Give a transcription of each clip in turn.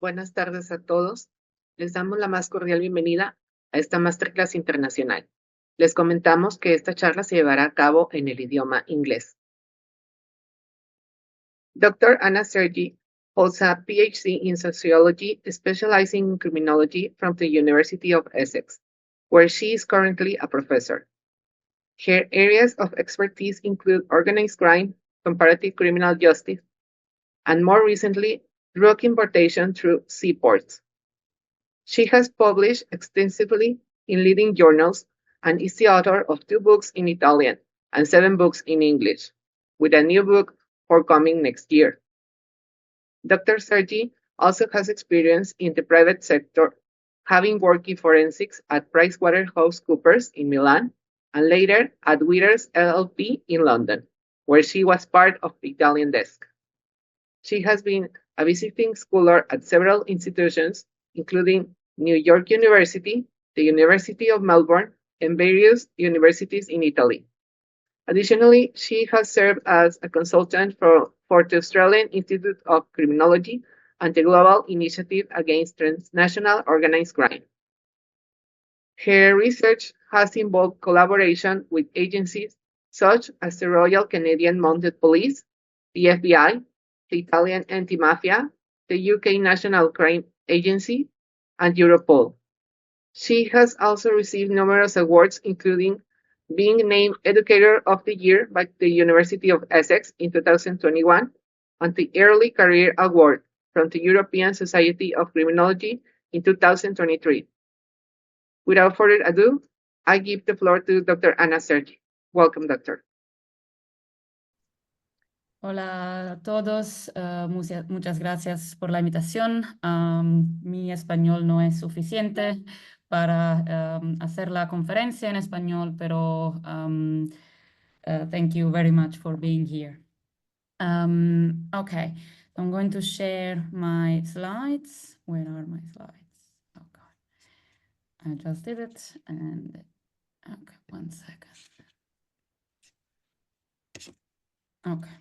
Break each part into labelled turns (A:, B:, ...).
A: Buenas tardes a todos. Les damos la más cordial bienvenida a esta Máster Class Internacional. Les comentamos que esta charla se llevará a cabo en el idioma inglés. Dr. Anna Sergi holds a PhD in sociology, specializing in criminology from the University of Essex, where she is currently a professor. Her areas of expertise include organized crime, comparative criminal justice, and more recently, drug importation through seaports. She has published extensively in leading journals and is the author of 2 books in Italian and 7 books in English, with a new book forthcoming next year. Dr. Sergi also has experience in the private sector, having worked in forensics at PricewaterhouseCoopers in Milan and later at Withers LLP in London, where she was part of the Italian desk. She has been a visiting scholar at several institutions, including New York University, the University of Melbourne, and various universities in Italy. Additionally, she has served as a consultant for the Australian Institute of Criminology and the Global Initiative Against Transnational Organized Crime. Her research has involved collaboration with agencies such as the Royal Canadian Mounted Police, the FBI, the Italian Anti-Mafia, the UK National Crime Agency, and Europol. She has also received numerous awards, including being named Educator of the Year by the University of Essex in 2021 and the Early Career Award from the European Society of Criminology in 2023. Without further ado, I give the floor to Dr. Anna Sergi. Welcome, Doctor.
B: Hola a todos, muchas gracias por la invitación. Mi español no es suficiente para hacer la conferencia en español, pero thank you very much for being here. Okay, I'm going to share my slides. Where are my slides? Oh God, I just did it, and okay, 1 second. Okay.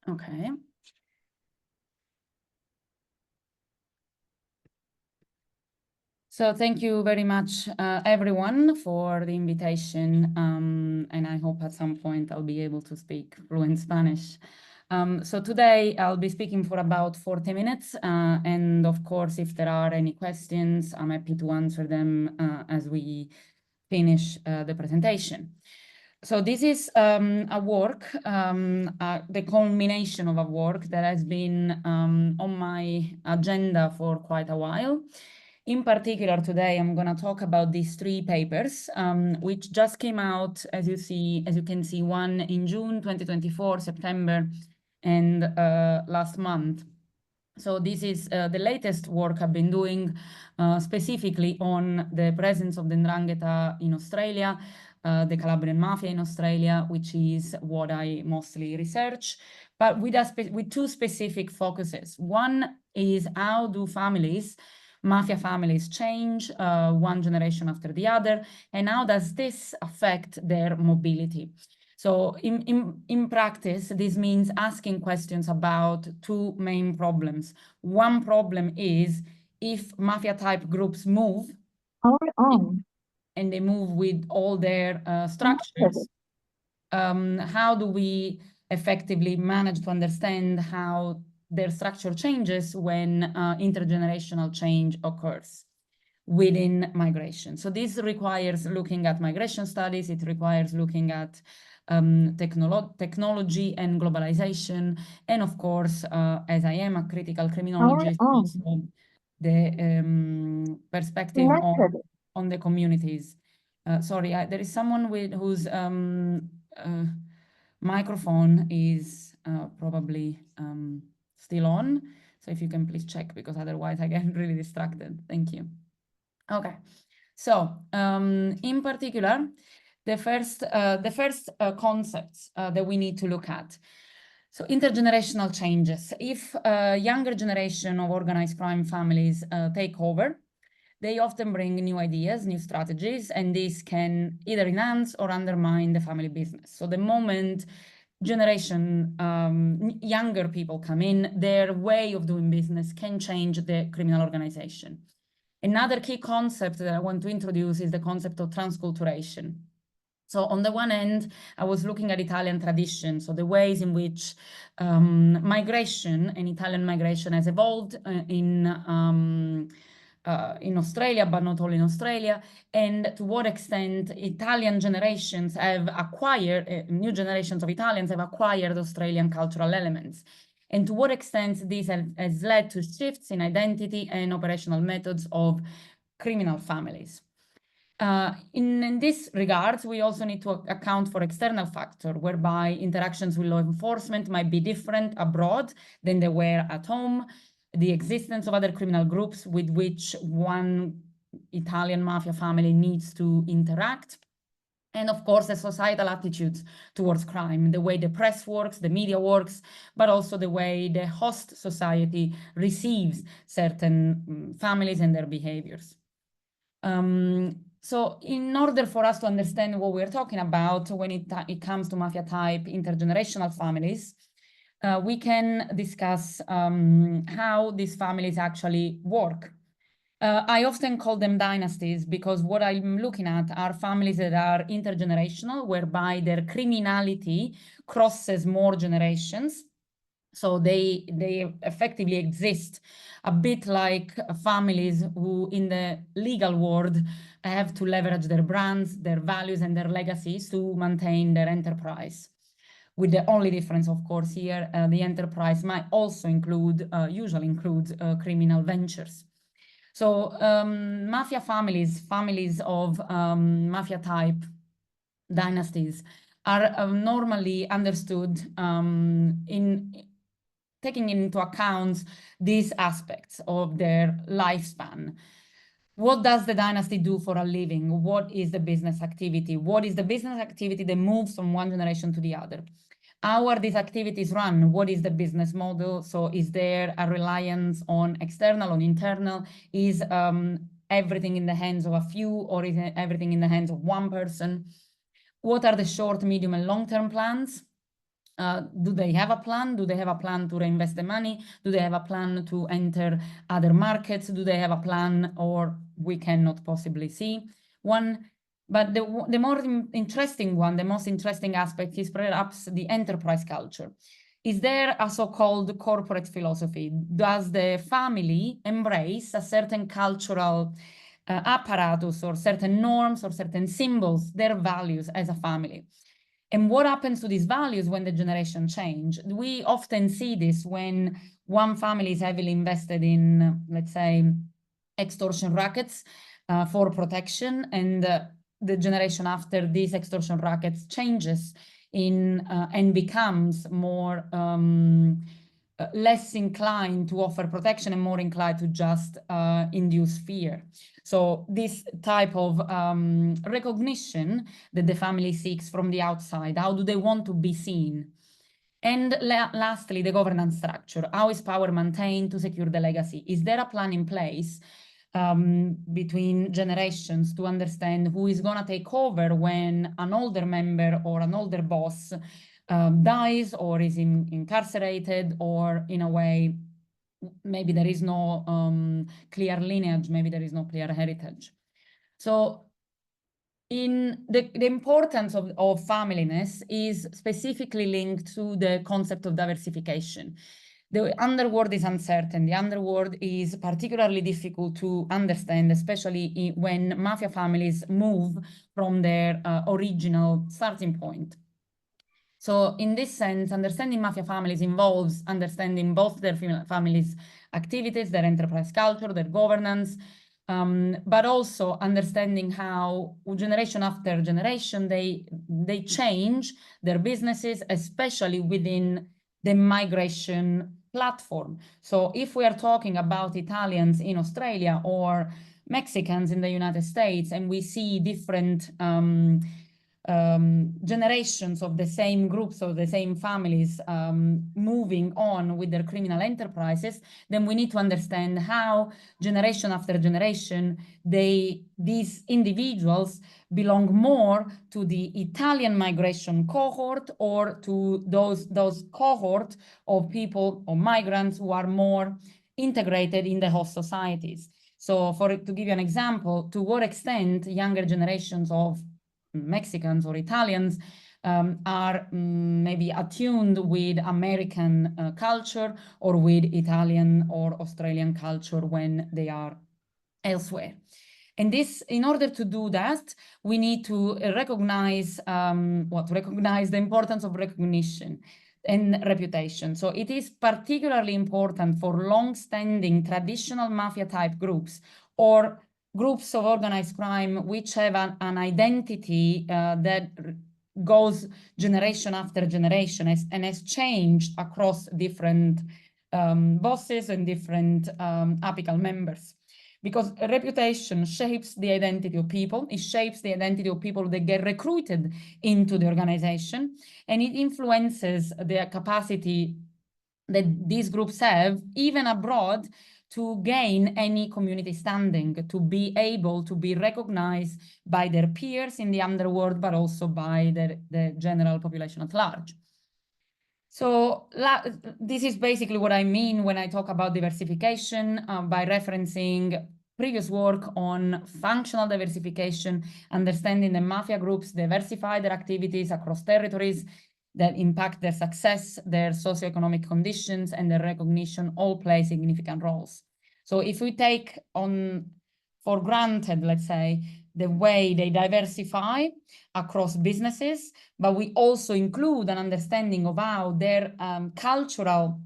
B: Okay. So thank you very much, everyone, for the invitation. And I hope at some point I'll be able to speak fluent Spanish. So today I'll be speaking for about 40 minutes. And of course, if there are any questions, I'm happy to answer them as we finish the presentation. So this is a work, the culmination of a work that has been on my agenda for quite a while. In particular, today I'm going to talk about these 3 papers, which just came out, as you can see, one in June 2024, September, and last month. So this is the latest work I've been doing specifically on the presence of the ndrangheta in Australia, the Calabrian mafia in Australia, which is what I mostly research, but with 2 specific focuses. One is how do mafia families change one generation after the other, and how does this affect their mobility? So in practice, this means asking questions about 2 main problems. One problem is if mafia-type groups move, and they move with all their structures, how do we effectively manage to understand how their structure changes when intergenerational change occurs within migration? So this requires looking at migration studies. It requires looking at technology and globalization, and of course, as I am a critical criminologist, also the perspective on the communities. Sorry, there is someone whose microphone is probably still on. So if you can please check, because otherwise I get really distracted. Thank you. Okay, so in particular, the first concepts that we need to look at. So intergenerational changes. If a younger generation of organized crime families take over, they often bring new ideas, new strategies, and this can either enhance or undermine the family business. So the moment younger people come in, their way of doing business can change the criminal organization. Another key concept that I want to introduce is the concept of transculturation. So on the one end, I was looking at Italian tradition, so the ways in which migration and Italian migration has evolved in Australia, but not all in Australia, and to what extent Italian generations have acquired, new generations of Italians have acquired Australian cultural elements, and to what extent this has led to shifts in identity and operational methods of criminal families. In this regards, we also need to account for external factors, whereby interactions with law enforcement might be different abroad than they were at home, the existence of other criminal groups with which one Italian mafia family needs to interact, and of course, the societal attitudes towards crime, the way the press works, the media works, but also the way the host society receives certain families and their behaviors. So in order for us to understand what we're talking about when it comes to mafia type intergenerational families, we can discuss how these families actually work. I often call them dynasties because what I'm looking at are families that are intergenerational, whereby their criminality crosses more generations. So they effectively exist a bit like families who in the legal world have to leverage their brands, their values, and their legacies to maintain their enterprise. With the only difference, of course, here, the enterprise might also include, usually includes criminal ventures. So mafia families of mafia type dynasties are normally understood in taking into account these aspects of their lifespan. What does the dynasty do for a living? What is the business activity? What is the business activity that moves from one generation to the other? How are these activities run? What is the business model? So is there a reliance on external, on internal? Is everything in the hands of a few, or is everything in the hands of one person? What are the short, medium, and long-term plans? Do they have a plan? Do they have a plan to reinvest the money? Do they have a plan to enter other markets? Do they have a plan, or we cannot possibly see one? But the more interesting one, the most interesting aspect is perhaps the enterprise culture. Is there a so-called corporate philosophy? Does the family embrace a certain cultural apparatus or certain norms or certain symbols, their values as a family? And what happens to these values when the generation change? We often see this when one family is heavily invested in, let's say, extortion rackets for protection, and the generation after these extortion rackets changes in and becomes more less inclined to offer protection and more inclined to just induce fear. So this type of recognition that the family seeks from the outside, how do they want to be seen? And lastly, the governance structure. How is power maintained to secure the legacy? Is there a plan in place between generations to understand who is going to take over when an older member or an older boss dies or is incarcerated, or in a way, maybe there is no clear lineage, maybe there is no clear heritage. So in the importance of familiness is specifically linked to the concept of diversification. The underworld is uncertain. The underworld is particularly difficult to understand, especially when mafia families move from their original starting point. So in this sense, understanding mafia families involves understanding both their families' activities, their enterprise culture, their governance, but also understanding how generation after generation they change their businesses, especially within the migration platform. So if we are talking about Italians in Australia or Mexicans in the United States, and we see different generations of the same groups or the same families moving on with their criminal enterprises, then we need to understand how generation after generation these individuals belong more to the Italian migration cohort or to those cohort of people or migrants who are more integrated in the host societies. So to give you an example, to what extent younger generations of Mexicans or Italians are maybe attuned with American culture or with Italian or Australian culture when they are elsewhere. And this, in order to do that, we need to recognize the importance of recognition and reputation. So it is particularly important for long-standing traditional mafia-type groups or groups of organized crime which have an identity that goes generation after generation and has changed across different bosses and different apical members. Because reputation shapes the identity of people, it shapes the identity of people that get recruited into the organization, and it influences their capacity that these groups have, even abroad, to gain any community standing, to be able to be recognized by their peers in the underworld, but also by the general population at large. So this is basically what I mean when I talk about diversification by referencing previous work on functional diversification, understanding the mafia groups diversify their activities across territories that impact their success, their socioeconomic conditions, and their recognition all play significant roles. So if we take for granted, let's say, the way they diversify across businesses, but we also include an understanding of how their cultural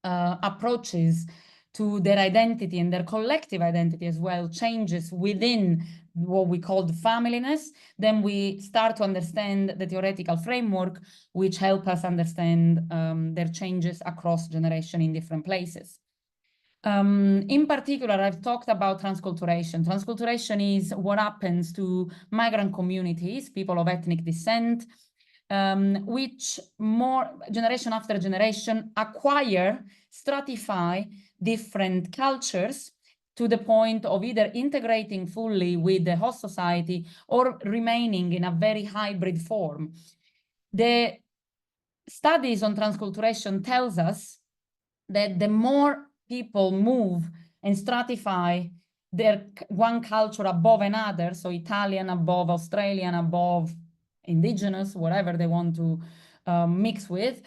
B: approaches to their identity and their collective identity as well changes within what we call the familiness, then we start to understand the theoretical framework which help us understand their changes across generation in different places. In particular, I've talked about transculturation. Transculturation is what happens to migrant communities, people of ethnic descent, which more generation after generation acquire, stratify different cultures to the point of either integrating fully with the host society or remaining in a very hybrid form. The studies on transculturation tells us that the more people move and stratify their one culture above another, so Italian above Australian, above indigenous, whatever they want to mix with,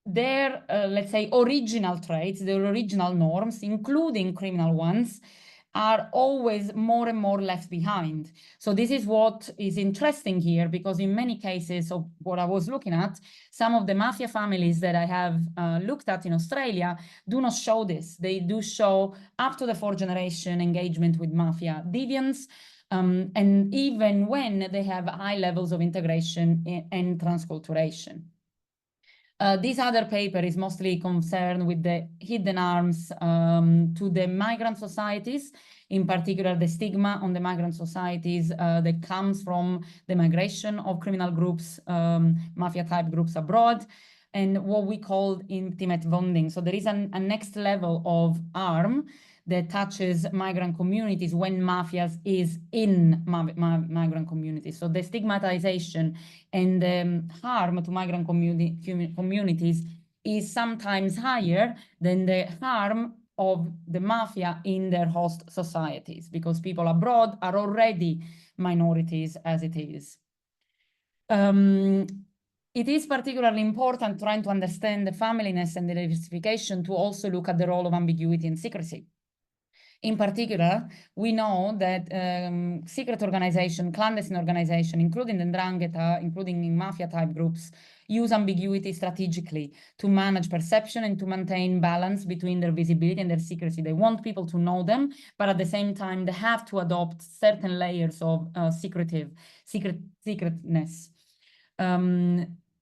B: their, let's say, original traits, their original norms, including criminal ones, are always more and more left behind. So this is what is interesting here, because in many cases of what I was looking at, some of the mafia families that I have looked at in Australia do not show this. They do show up to the fourth generation engagement with mafia deviants, and even when they have high levels of integration and transculturation. This other paper is mostly concerned with the hidden arms to the migrant societies, in particular the stigma on the migrant societies that comes from the migration of criminal groups, mafia-type groups abroad, and what we call intimate bonding. So there is a next level of arm that touches migrant communities when mafias is in migrant communities. So the stigmatization and the harm to migrant communities is sometimes higher than the harm of the mafia in their host societies, because people abroad are already minorities as it is. It is particularly important trying to understand the familiness and the diversification to also look at the role of ambiguity and secrecy. In particular, we know that secret organization, clandestine organization, including the ndrangheta, including in mafia-type groups, use ambiguity strategically to manage perception and to maintain balance between their visibility and their secrecy. They want people to know them, but at the same time, they have to adopt certain layers of secretness.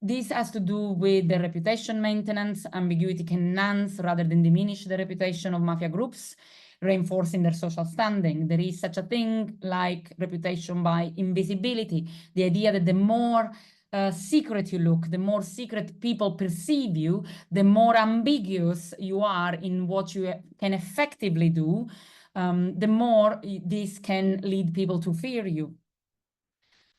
B: This has to do with the reputation maintenance. Ambiguity can enhance rather than diminish the reputation of mafia groups. reinforcing their social standing. There is such a thing like reputation by invisibility, the idea that the more secret you look, the more secret people perceive you, the more ambiguous you are in what you can effectively do, the more this can lead people to fear you.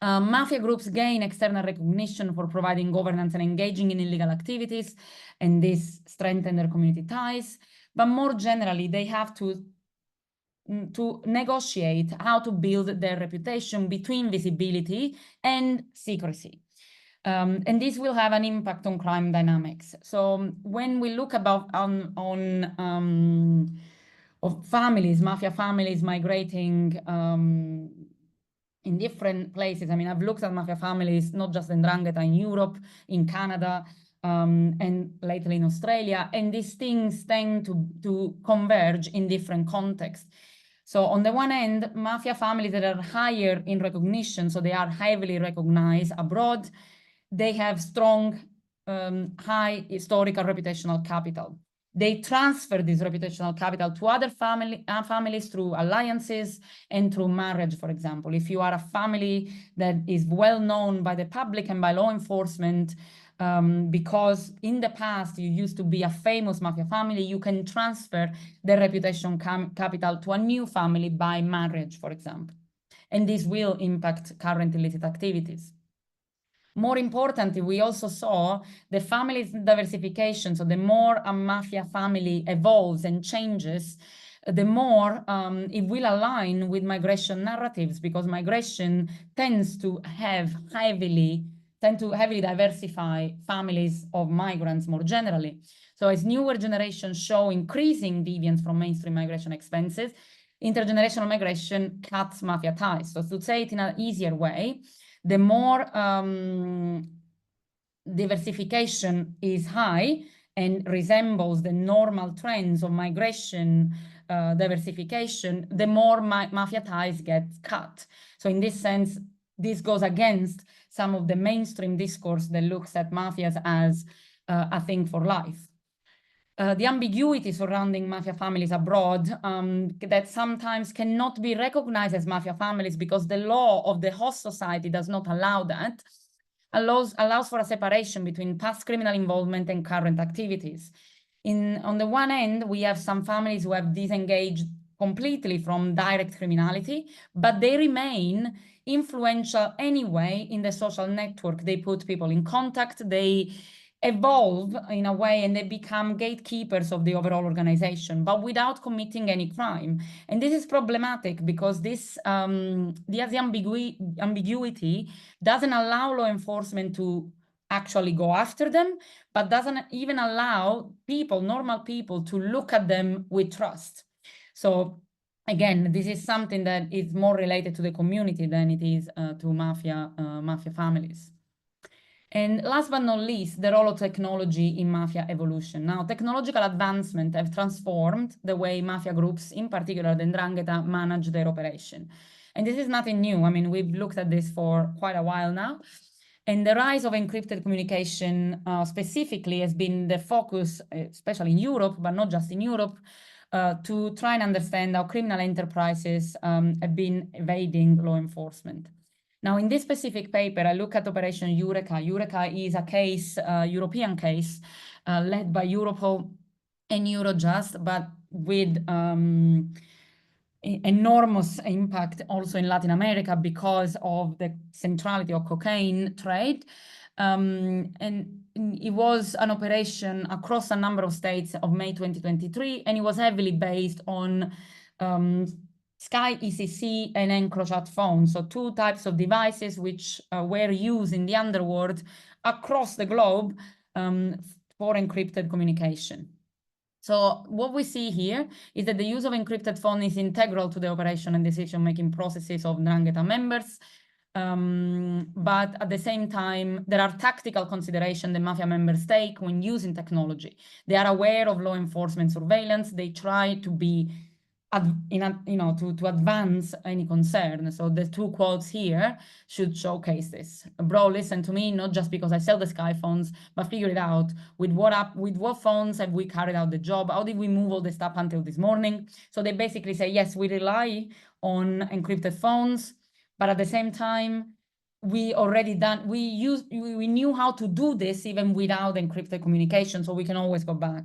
B: Mafia groups gain external recognition for providing governance and engaging in illegal activities, and this strengthens their community ties. But more generally, they have to negotiate how to build their reputation between visibility and secrecy. And this will have an impact on crime dynamics. So when we look about of families, mafia families migrating in different places. I mean, I've looked at mafia families, not just in ndrangheta, in Europe, in Canada, and lately in Australia, and these things tend to converge in different contexts. So on the one end, mafia families that are higher in recognition, so they are heavily recognized abroad, they have strong, high historical reputational capital. They transfer this reputational capital to other families through alliances and through marriage, for example. If you are a family that is well known by the public and by law enforcement, because in the past you used to be a famous mafia family, you can transfer the reputation capital to a new family by marriage, for example. And this will impact current illicit activities. More importantly, we also saw the family's diversification. So the more a mafia family evolves and changes, the more it will align with migration narratives, because migration tends to heavily diversify families of migrants more generally. So as newer generations show increasing deviance from mainstream migration expenses, intergenerational migration cuts mafia ties. So to say it in an easier way, the more diversification is high and resembles the normal trends of migration diversification, the more mafia ties get cut. So in this sense, this goes against some of the mainstream discourse that looks at mafias as a thing for life. The ambiguity surrounding mafia families abroad that sometimes cannot be recognized as mafia families because the law of the host society does not allow that, allows for a separation between past criminal involvement and current activities. On the one end, we have some families who have disengaged completely from direct criminality, but they remain influential anyway in the social network. They put people in contact, they evolve in a way, and they become gatekeepers of the overall organization, but without committing any crime. And this is problematic because this ambiguity doesn't allow law enforcement to actually go after them, but doesn't even allow people, normal people, to look at them with trust. So again, this is something that is more related to the community than it is to mafia families. And last but not least, the role of technology in mafia evolution. Now, technological advancement have transformed the way mafia groups, in particular the ndrangheta, manage their operation. And this is nothing new. I mean, we've looked at this for quite a while now. And the rise of encrypted communication specifically has been the focus, especially in Europe, but not just in Europe, to try and understand how criminal enterprises have been evading law enforcement. Now, in this specific paper, I look at Operation Eureka. Eureka is a case, European case, led by Europol and Eurojust, but with enormous impact also in Latin America because of the centrality of cocaine trade. And it was an operation across a number of states of May 2023, and it was heavily based on Sky ECC and EncroChat phones, so two types of devices which were used in the underworld across the globe for encrypted communication. So what we see here is that the use of encrypted phone is integral to the operation and decision-making processes of ndrangheta members. But at the same time, there are tactical considerations the mafia members take when using technology. They are aware of law enforcement surveillance. They try to be to advance any concern. So the two quotes here should showcase this. Bro, listen to me, not just because I sell the Sky phones, but figure it out. With what phones have we carried out the job? How did we move all this stuff until this morning? So they basically say, yes, we rely on encrypted phones, but at the same time, we knew how to do this even without encrypted communication, so we can always go back.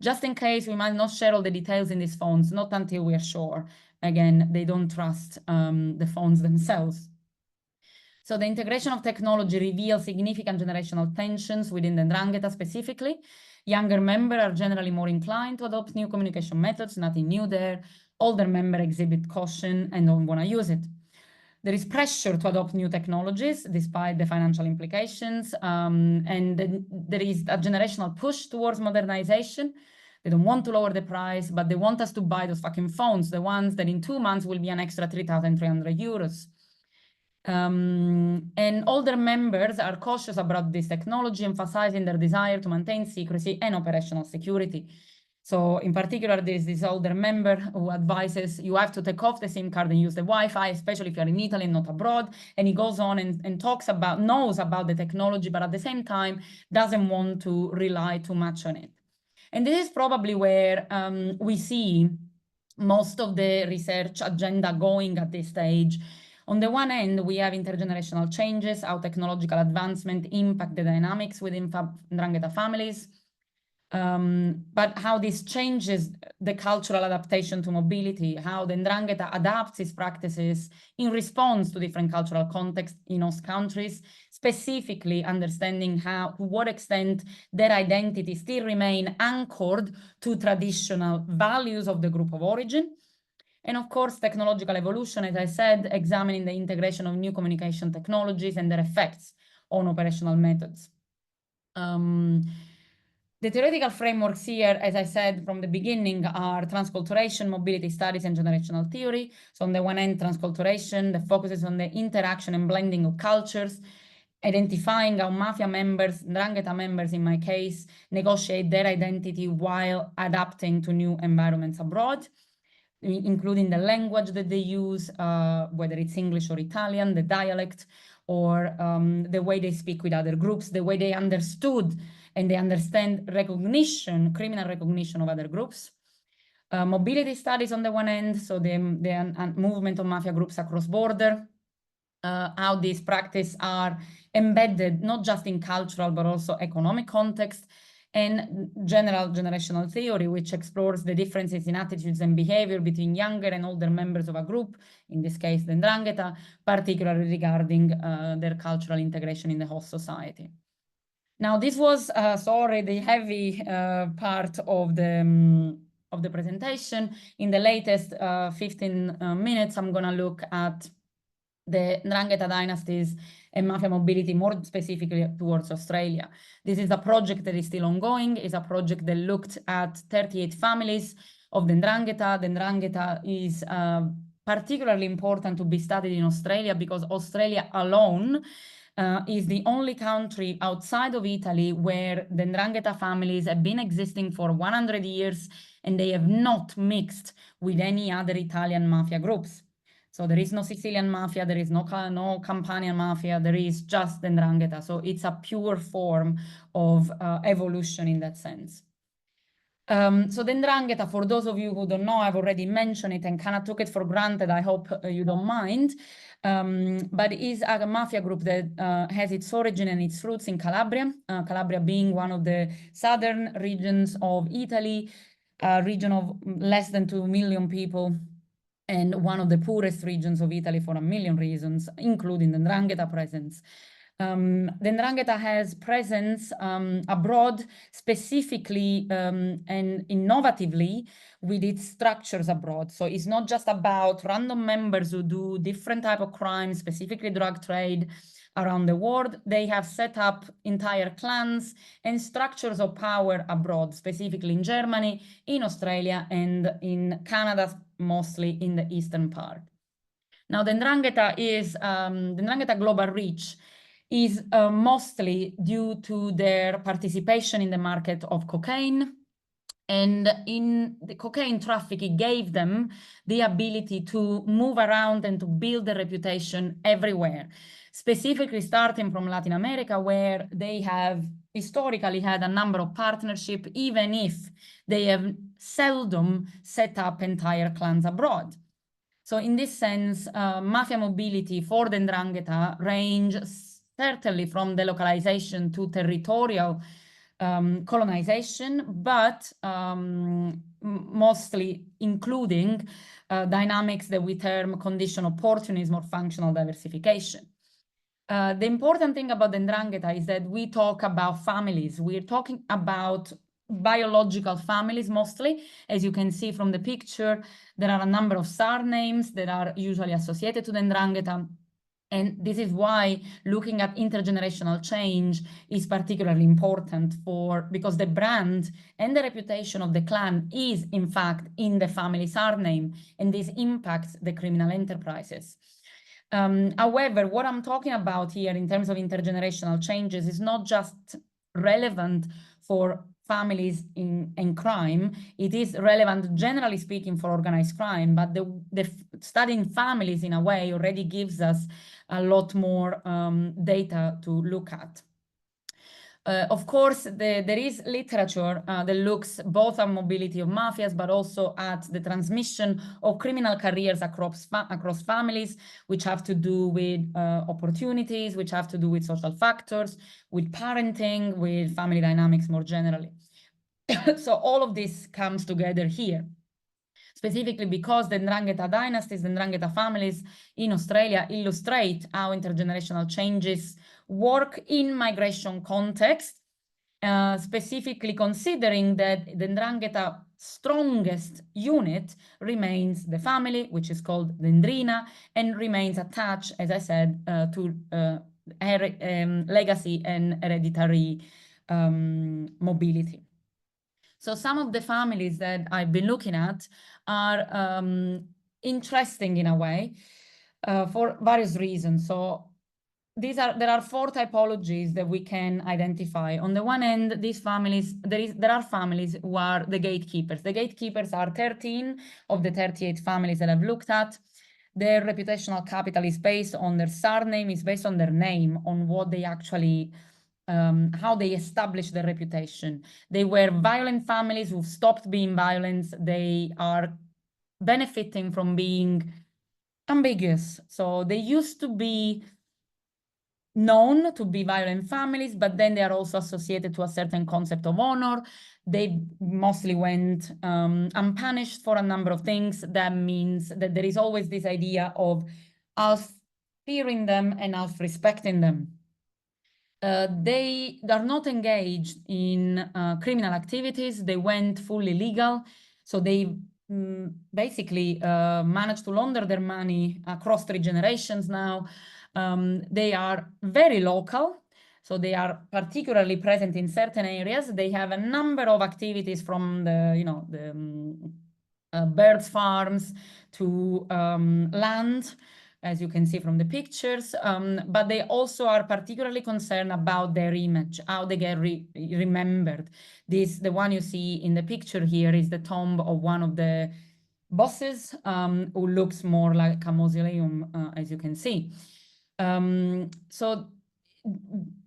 B: Just in case, we might not share all the details in these phones, not until we are sure. Again, they don't trust the phones themselves. So the integration of technology reveals significant generational tensions within the ndrangheta specifically. Younger members are generally more inclined to adopt new communication methods, nothing new there. Older members exhibit caution and don't want to use it. There is pressure to adopt new technologies despite the financial implications, and there is a generational push towards modernization. They don't want to lower the price, but they want us to buy those fucking phones, the ones that in 2 months will be an extra 3,300 euros. And older members are cautious about this technology, emphasizing their desire to maintain secrecy and operational security. So in particular, there is this older member who advises you have to take off the SIM card and use the Wi-Fi, especially if you're in Italy and not abroad. And he goes on and knows about the technology, but at the same time, doesn't want to rely too much on it. And this is probably where we see most of the research agenda going at this stage. On the one end, we have intergenerational changes, how technological advancement impact the dynamics within ndrangheta families. But how this changes the cultural adaptation to mobility, how the ndrangheta adapts its practices in response to different cultural contexts in host countries, specifically understanding to what extent their identity still remain anchored to traditional values of the group of origin. And of course, technological evolution, as I said, examining the integration of new communication technologies and their effects on operational methods. The theoretical frameworks here, as I said from the beginning, are transculturation, mobility studies, and generational theory. So on the one end, transculturation, that focuses on the interaction and blending of cultures, identifying how mafia members, ndrangheta members in my case, negotiate their identity while adapting to new environments abroad, including the language that they use, whether it's English or Italian, the dialect, or the way they speak with other groups, the way they understood and they understand recognition, criminal recognition of other groups. Mobility studies on the one end, so the movement of mafia groups across border, how these practices are embedded not just in cultural but also economic context, and general generational theory, which explores the differences in attitudes and behavior between younger and older members of a group, in this case the ndrangheta, particularly regarding their cultural integration in the host society. Now, this was the heavy part of the presentation. In the latest 15 minutes, I'm going to look at the ndrangheta dynasties and mafia mobility, more specifically towards Australia. This is a project that is still ongoing. It's a project that looked at 38 families of the ndrangheta. The ndrangheta is particularly important to be studied in Australia because Australia alone is the only country outside of Italy where the ndrangheta families have been existing for 100 years and they have not mixed with any other Italian mafia groups. So there is no Sicilian mafia, there is no Campanian mafia, there is just the ndrangheta. So it's a pure form of evolution in that sense. So the ndrangheta, for those of you who don't know, I've already mentioned it and kind of took it for granted. I hope you don't mind. But it is a mafia group that has its origin and its roots in Calabria, Calabria being one of the southern regions of Italy, a region of less than 2 million people, and one of the poorest regions of Italy for a million reasons, including the ndrangheta presence. The ndrangheta has presence abroad, specifically and innovatively with its structures abroad. So it's not just about random members who do different type of crimes, specifically drug trade around the world. They have set up entire clans and structures of power abroad, specifically in Germany, in Australia, and in Canada, mostly in the eastern part. Now, the ndrangheta is, the ndrangheta global reach is mostly due to their participation in the market of cocaine And in the cocaine traffic, it gave them the ability to move around and to build a reputation everywhere, specifically starting from Latin America, where they have historically had a number of partnerships, even if they have seldom set up entire clans abroad. So in this sense, mafia mobility for the ndrangheta range certainly from delocalization to territorial colonization, but mostly including dynamics that we term condition opportunism or functional diversification. The important thing about the ndrangheta is that we talk about families. We're talking about biological families mostly. As you can see from the picture, there are a number of surnames that are usually associated to the ndrangheta. And this is why looking at intergenerational change is particularly important because the brand and the reputation of the clan is in fact in the family surname, and this impacts the criminal enterprises. However, what I'm talking about here in terms of intergenerational changes is not just relevant for families in crime. It is relevant, generally speaking, for organized crime, but the studying families in a way already gives us a lot more data to look at. Of course, there is literature that looks both at mobility of mafias, but also at the transmission of criminal careers across families, which have to do with opportunities, which have to do with social factors, with parenting, with family dynamics more generally. So all of this comes together here, specifically because the ndrangheta dynasties, the ndrangheta families in Australia illustrate how intergenerational changes work in migration context, specifically considering that the ndrangheta strongest unit remains the family, which is called the ndrina, and remains attached, as I said, to legacy and hereditary mobility. So some of the families that I've been looking at are interesting in a way for various reasons. So there are four typologies that we can identify. On the one end, these families, there are families who are the gatekeepers. The gatekeepers are 13 of the 38 families that I've looked at. Their reputational capital is based on their surname, is based on their name, on what they actually how they established their reputation. They were violent families who've stopped being violent. They are benefiting from being ambiguous. So they used to be known to be violent families, but then they are also associated to a certain concept of honor. They mostly went unpunished for a number of things. That means that there is always this idea of half fearing them and half respecting them. They are not engaged in criminal activities. They went fully legal. So they basically managed to launder their money across 3 generations now. They are very local. So they are particularly present in certain areas. They have a number of activities from the birds farms to land, as you can see from the pictures, but they also are particularly concerned about their image, how they get remembered. The one you see in the picture here is the tomb of one of the bosses, who looks more like a mausoleum, as you can see. So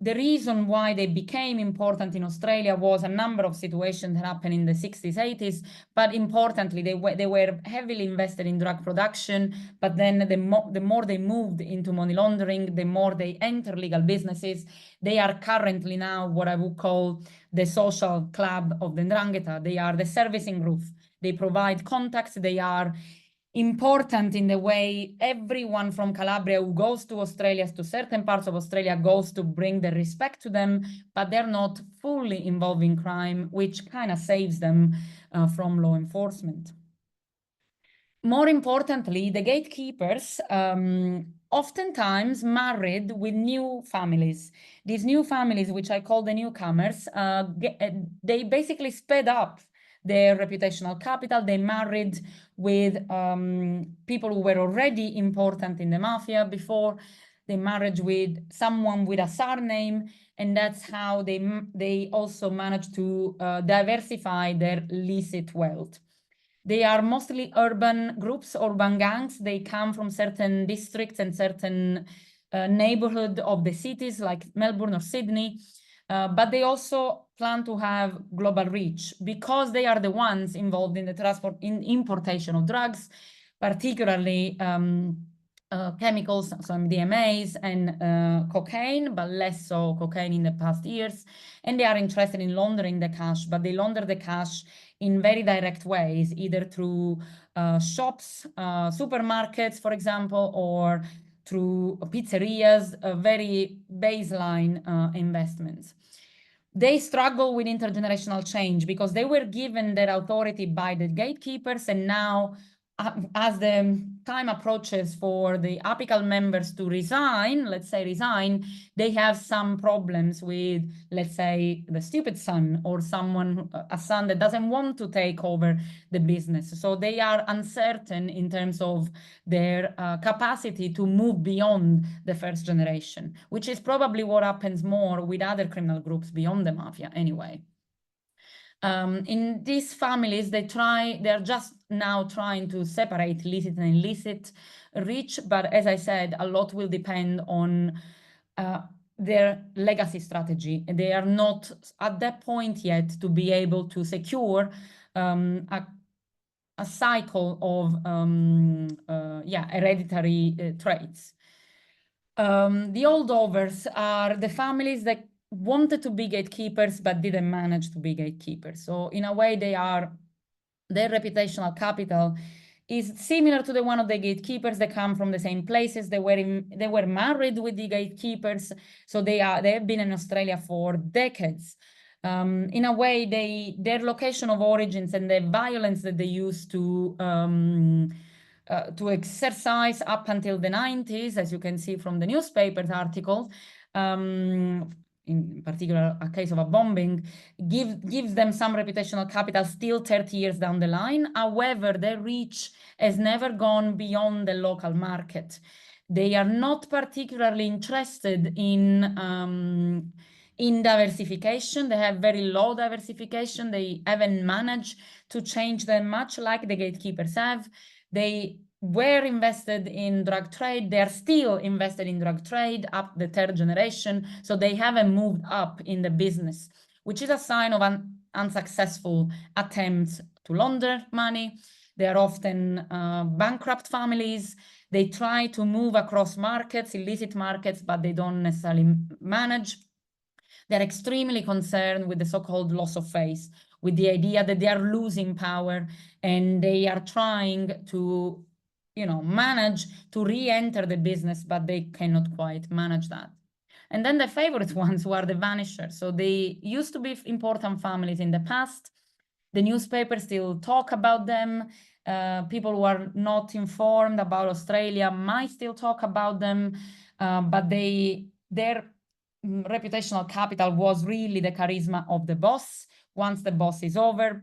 B: the reason why they became important in Australia was a number of situations that happened in the 60s, 80s, but importantly, they were heavily invested in drug production, but then the more they moved into money laundering, the more they enter legal businesses. They are currently now what I would call the social club of the ndrangheta. They are the servicing roof. They provide contacts. They are important in the way everyone from Calabria who goes to Australia, to certain parts of Australia, goes to bring the respect to them, but they're not fully involved in crime, which kind of saves them from law enforcement. More importantly, the gatekeepers oftentimes married with new families. These new families, which I call the newcomers, they basically sped up their reputational capital. They married with people who were already important in the mafia before. they marriage with someone with a surname, and that's how they also manage to diversify their illicit wealth. They are mostly urban groups, urban gangs. They come from certain districts and certain neighborhood of the cities like Melbourne or Sydney. But they also plan to have global reach because they are the ones involved in the importation of drugs, particularly chemicals, so MDMAs and cocaine, but less so cocaine in the past years. And they are interested in laundering the cash, but they launder the cash in very direct ways, either through shops, supermarkets, for example, or through pizzerias, very baseline investments. They struggle with intergenerational change because they were given their authority by the gatekeepers, and now as the time approaches for the apical members to resign, let's say resign, they have some problems with, let's say, the stupid son or someone, a son that doesn't want to take over the business. So they are uncertain in terms of their capacity to move beyond the first generation, which is probably what happens more with other criminal groups beyond the mafia anyway. In these families, they're just now trying to separate licit and illicit reach, but as I said, a lot will depend on their legacy strategy. They are not at that point yet to be able to secure a cycle of hereditary traits. The holdovers are the families that wanted to be gatekeepers but didn't manage to be gatekeepers. So in a way, their reputational capital is similar to the one of the gatekeepers. They come from the same places. They were married with the gatekeepers, so they have been in Australia for decades. In a way, their location of origins and the violence that they used to exercise up until the 90s, as you can see from the newspapers articles, in particular a case of a bombing, gives them some reputational capital still 30 years down the line. However, their reach has never gone beyond the local market. They are not particularly interested in diversification. They have very low diversification. They haven't managed to change them much like the gatekeepers have. They were invested in drug trade. They are still invested in drug trade up the third generation. So they haven't moved up in the business, which is a sign of an unsuccessful attempts to launder money. They are often bankrupt families. They try to move across markets, illicit markets, but they don't necessarily manage. They're extremely concerned with the so-called loss of face, with the idea that they are losing power and they are trying to, manage to re-enter the business, but they cannot quite manage that. And then the favorite ones who are the vanishers. So they used to be important families in the past. The newspapers still talk about them. People who are not informed about Australia might still talk about them, but their reputational capital was really the charisma of the boss. Once the boss is over,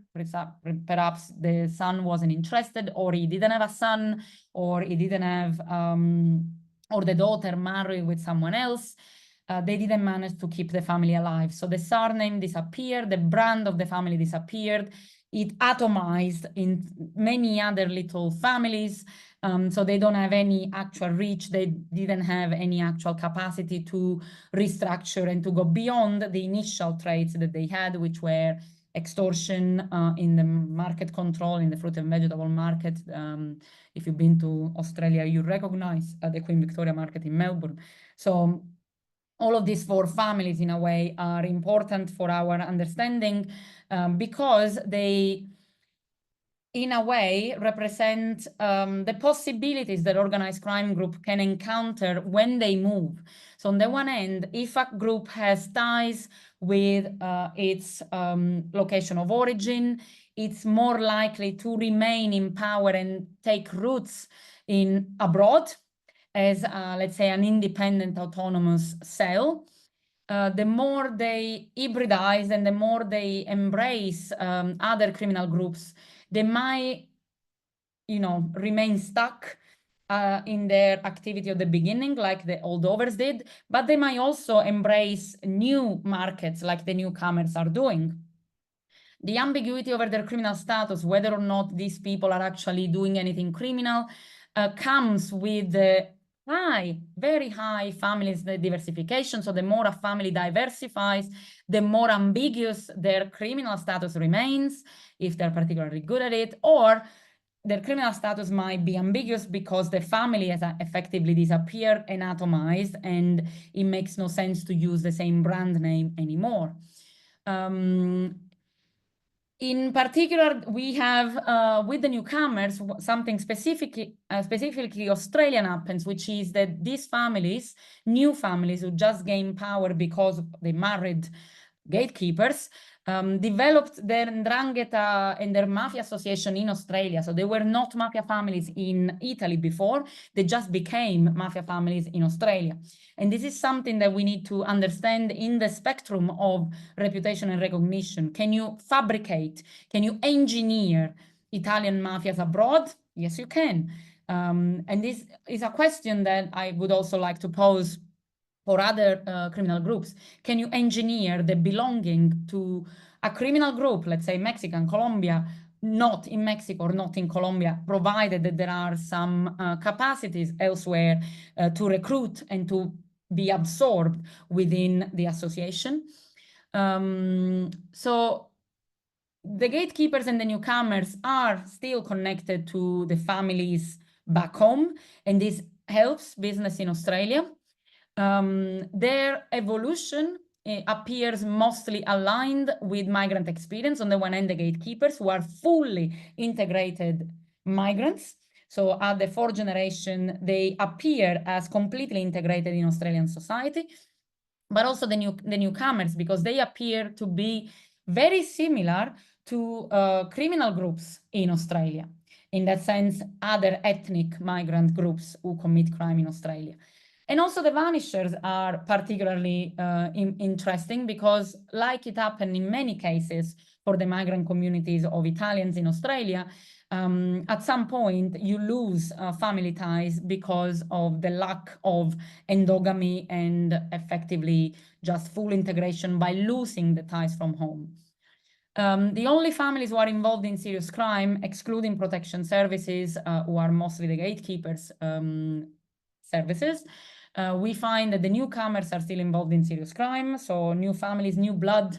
B: perhaps the son wasn't interested, or he didn't have a son, or he didn't have, or the daughter married with someone else. They didn't manage to keep the family alive. So the surname disappeared, the brand of the family disappeared. It atomized in many other little families. So they don't have any actual reach. They didn't have any actual capacity to restructure and to go beyond the initial traits that they had, which were extortion in the market control, in the fruit and vegetable market. If you've been to Australia, you recognize the Queen Victoria market in Melbourne. So all of these four families, in a way, are important for our understanding because they, in a way, represent the possibilities that organized crime group can encounter when they move. So on the one end, if a group has ties with its location of origin, it's more likely to remain in power and take roots in abroad as, let's say, an independent autonomous cell. The more they hybridize and the more they embrace other criminal groups, they might, remain stuck in their activity at the beginning, like the holdovers did, but they might also embrace new markets like the newcomers are doing. The ambiguity over their criminal status, whether or not these people are actually doing anything criminal, comes with the very high families diversification. So the more a family diversifies, the more ambiguous their criminal status remains, if they're particularly good at it, or their criminal status might be ambiguous because the family has effectively disappeared, anatomized, and it makes no sense to use the same brand name anymore. In particular, we have with the newcomers something specifically Australian happens, which is that these families, new families who just gain power because they married gatekeepers, developed their ndrangheta and their mafia association in Australia. So they were not mafia families in Italy before, they just became mafia families in Australia. And this is something that we need to understand in the spectrum of reputation and recognition. Can you fabricate, can you engineer Italian mafias abroad? Yes, you can. And this is a question that I would also like to pose for other criminal groups. Can you engineer the belonging to a criminal group, let's say Mexican, Colombia, not in Mexico or not in Colombia, provided that there are some capacities elsewhere to recruit and to be absorbed within the association? So the gatekeepers and the newcomers are still connected to the families back home, and this helps business in Australia. Their evolution appears mostly aligned with migrant experience. On the one hand, the gatekeepers, who are fully integrated migrants. So at the fourth generation, they appear as completely integrated in Australian society, but also the newcomers, because they appear to be very similar to criminal groups in Australia. In that sense, other ethnic migrant groups who commit crime in Australia. And also the vanishers are particularly interesting because, like it happened in many cases for the migrant communities of Italians in Australia, at some point you lose family ties because of the lack of endogamy and effectively just full integration by losing the ties from home. The only families who are involved in serious crime, excluding protection services, who are mostly the gatekeepers services, we find that the newcomers are still involved in serious crime. So new families, new blood,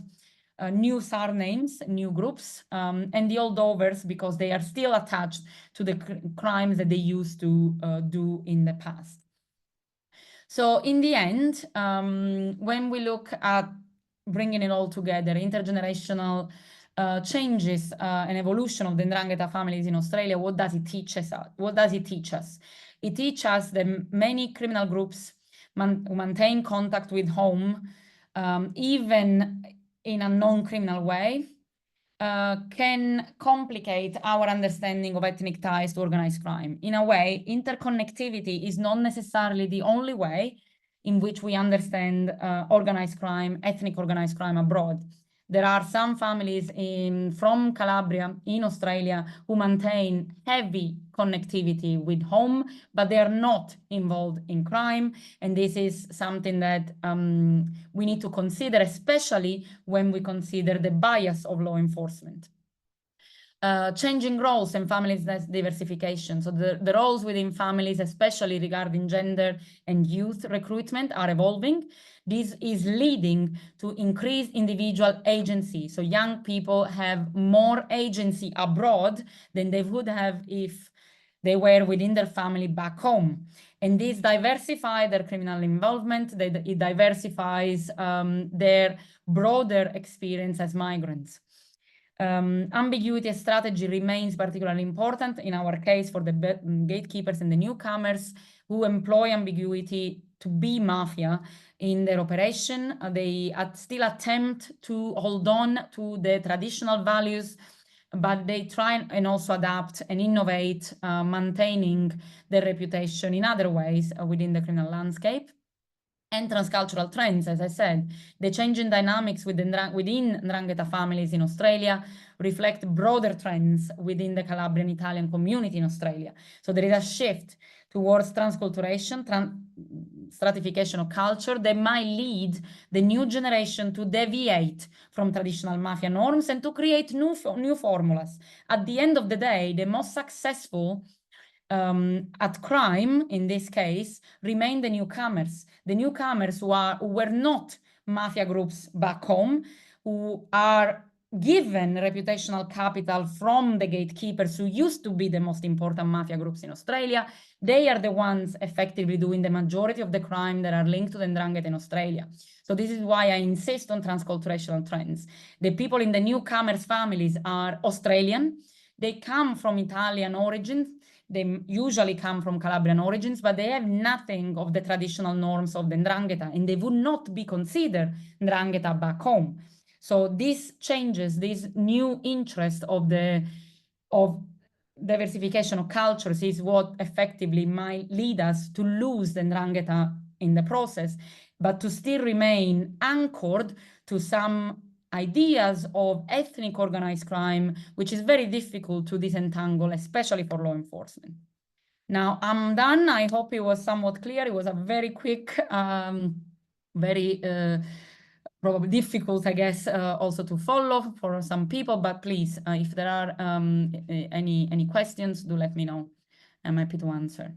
B: new surnames, new groups, and the holdovers, because they are still attached to the crimes that they used to do in the past. So in the end, when we look at bringing it all together, intergenerational changes and evolution of the ndrangheta families in Australia, what does it teach us? What does it teach us? It teaches us that many criminal groups maintain contact with home, even in a non-criminal way, can complicate our understanding of ethnic ties to organized crime. In a way, interconnectivity is not necessarily the only way in which we understand organized crime, ethnic organized crime abroad. There are some families from Calabria in Australia who maintain heavy connectivity with home, but they are not involved in crime. And this is something that we need to consider, especially when we consider the bias of law enforcement. Changing roles and families diversification. So the roles within families, especially regarding gender and youth recruitment, are evolving. This is leading to increased individual agency. So young people have more agency abroad than they would have if they were within their family back home. And this diversifies their criminal involvement. It diversifies their broader experience as migrants. Ambiguity strategy remains particularly important in our case for the gatekeepers and the newcomers who employ ambiguity to be mafia in their operation. They still attempt to hold on to the traditional values, but they try and also adapt and innovate, maintaining their reputation in other ways within the criminal landscape. And transcultural trends, as I said, the changing dynamics within ndrangheta families in Australia reflect broader trends within the Calabrian Italian community in Australia. So there is a shift towards transculturation, stratification of culture, that might lead the new generation to deviate from traditional mafia norms and to create new formulas. At the end of the day, the most successful at crime, in this case, remain the newcomers who were not mafia groups back home, who are given reputational capital from the gatekeepers who used to be the most important mafia groups in Australia. They are the ones effectively doing the majority of the crime that are linked to the ndrangheta in Australia. So this is why I insist on transcultural trends. The people in the newcomers' families are Australian. They come from Italian origins. They usually come from Calabrian origins, but they have nothing of the traditional norms of the ndrangheta, and they would not be considered ndrangheta back home. So this changes, this new interest of diversification of cultures is what effectively might lead us to lose the ndrangheta in the process, but to still remain anchored to some ideas of ethnic organized crime, which is very difficult to disentangle, especially for law enforcement. Now I'm done. I hope it was somewhat clear. It was a very quick, very probably difficult, I guess, also to follow for some people, but please, if there are any questions, do let me know. I'm happy to answer.